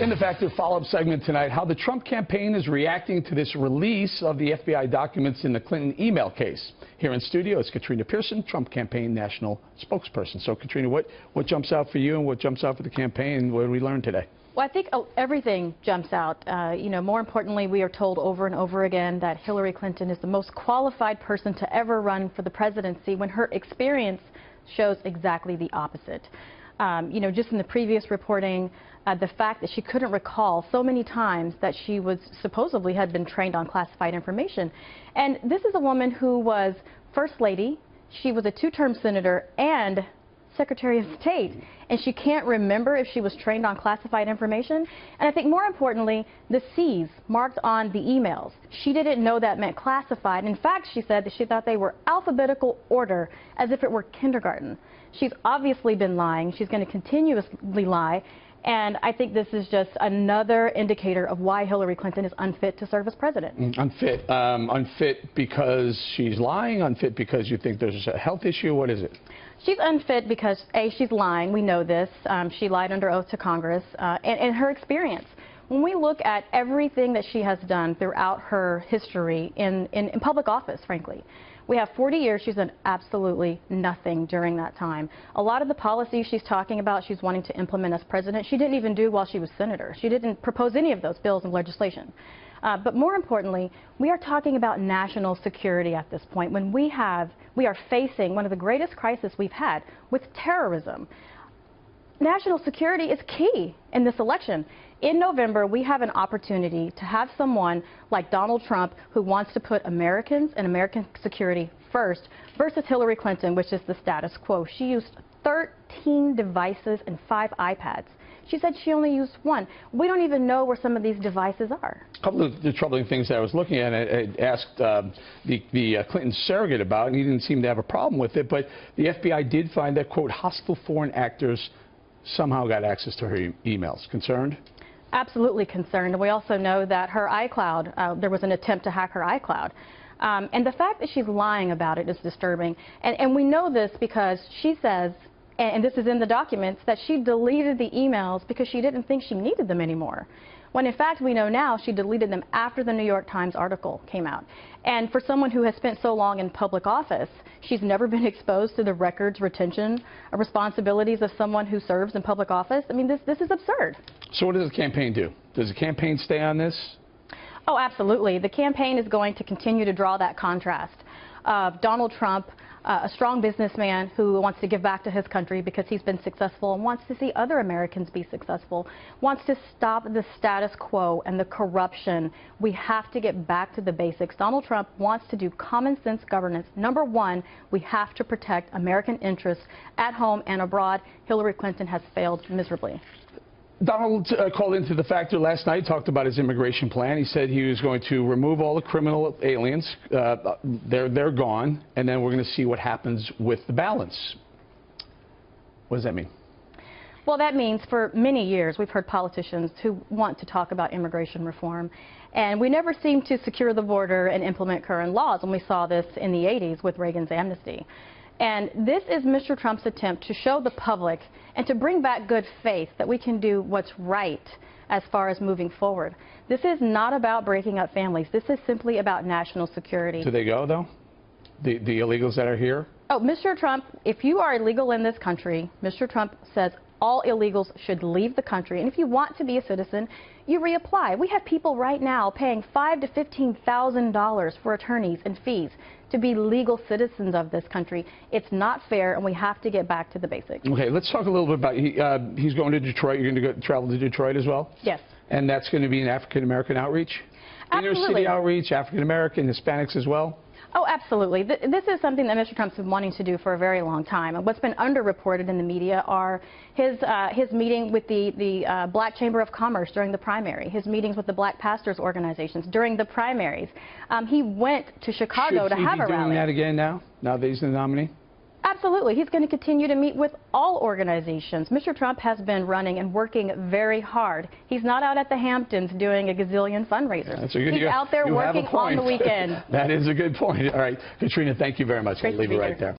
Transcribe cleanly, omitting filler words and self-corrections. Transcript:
In the Factor follow-up segment tonight, how the Trump campaign is reacting to this release of the FBI documents in the Clinton email case. Here in studio is Katrina Pierson, Trump campaign national spokesperson. So, Katrina, what jumps out for you and what jumps out for the campaign? What did we learn today? Well, I think everything jumps out. More importantly, we are told over and over again that Hillary Clinton is the most qualified person to ever run for the presidency when her experience shows exactly the opposite. Just in the previous reporting, the fact that she couldn't recall so many times that she was supposedly had been trained on classified information. And this is a woman who was First Lady, she was a two-term senator and Secretary of State, and she can't remember if she was trained on classified information. And I think more importantly, the C's marked on the emails. She didn't know that meant classified. In fact, she said that she thought they were alphabetical order, as if it were kindergarten. She's obviously been lying. She's going to continuously lie. And I think this is just another indicator of why Hillary Clinton is unfit to serve as president. Unfit. Unfit because she's lying? Unfit because you think there's a health issue? What is it? She's unfit because, A, she's lying. We know this. She lied under oath to Congress. And her experience. When we look at everything that she has done throughout her history in public office, frankly, we have 40 years. She's done absolutely nothing during that time. A lot of the policies she's talking about, she's wanting to implement as president, she didn't even do while she was senator. She didn't propose any of those bills and legislation. But more importantly, we are talking about national security at this point when we are facing one of the greatest crises we've had with terrorism. National security is key in this election. In November, we have an opportunity to have someone like Donald Trump who wants to put Americans and American security first versus Hillary Clinton, which is the status quo. She used 13 devices and 5 iPads. She said she only used 1. We don't even know where some of these devices are. A couple of the troubling things that I was looking at, I asked the Clinton surrogate about, and he didn't seem to have a problem with it, but the FBI did find that, quote, hostile foreign actors somehow got access to her emails. Concerned? Absolutely concerned. We also know that her iCloud, there was an attempt to hack her iCloud. And the fact that she's lying about it is disturbing. And we know this because she says, and this is in the documents, that she deleted the emails because she didn't think she needed them anymore. When in fact we know now she deleted them after the New York Times article came out. And for someone who has spent so long in public office, she's never been exposed to the records retention responsibilities of someone who serves in public office. I mean, this is absurd. So what does the campaign do? Does the campaign stay on this? Oh, absolutely. The campaign is going to continue to draw that contrast of Donald Trump, a strong businessman who wants to give back to his country because he's been successful and wants to see other Americans be successful, wants to stop the status quo and the corruption. We have to get back to the basics. Donald Trump wants to do common sense governance. Number one, we have to protect American interests at home and abroad. Hillary Clinton has failed miserably. Donald called into the Factor last night, talked about his immigration plan. He said he was going to remove all the criminal aliens. They're gone, and then we're going to see what happens with the balance. What does that mean? Well, that means for many years we've heard politicians who want to talk about immigration reform, and we never seem to secure the border and implement current laws, and we saw this in the 80s with Reagan's amnesty. And this is Mr. Trump's attempt to show the public and to bring back good faith that we can do what's right as far as moving forward. This is not about breaking up families. This is simply about national security. Do they go, though? The illegals that are here? Oh, Mr. Trump, if you are illegal in this country, Mr. Trump says all illegals should leave the country. And if you want to be a citizen, you reapply. We have people right now paying $5,000 to $15,000 for attorneys and fees to be legal citizens of this country. It's not fair, and we have to get back to the basics. Okay, let's talk a little bit about, he's going to Detroit. You're going to travel to Detroit as well? Yes. And that's going to be an African-American outreach? Absolutely. Inner city outreach, African-American, Hispanics as well? Oh, absolutely. This is something that Mr. Trump's been wanting to do for a very long time. And what's been underreported in the media are his meeting with the Black Chamber of Commerce during the primary, his meetings with the Black Pastors Organizations during the primaries. He went to Chicago to have a rally. Should he be doing that again now that he's the nominee? Absolutely. He's going to continue to meet with all organizations. Mr. Trump has been running and working very hard. He's not out at the Hamptons doing a gazillion fundraisers. He's out there working on the weekend. That is a good point. All right, Katrina, thank you very much. I'll leave it right there.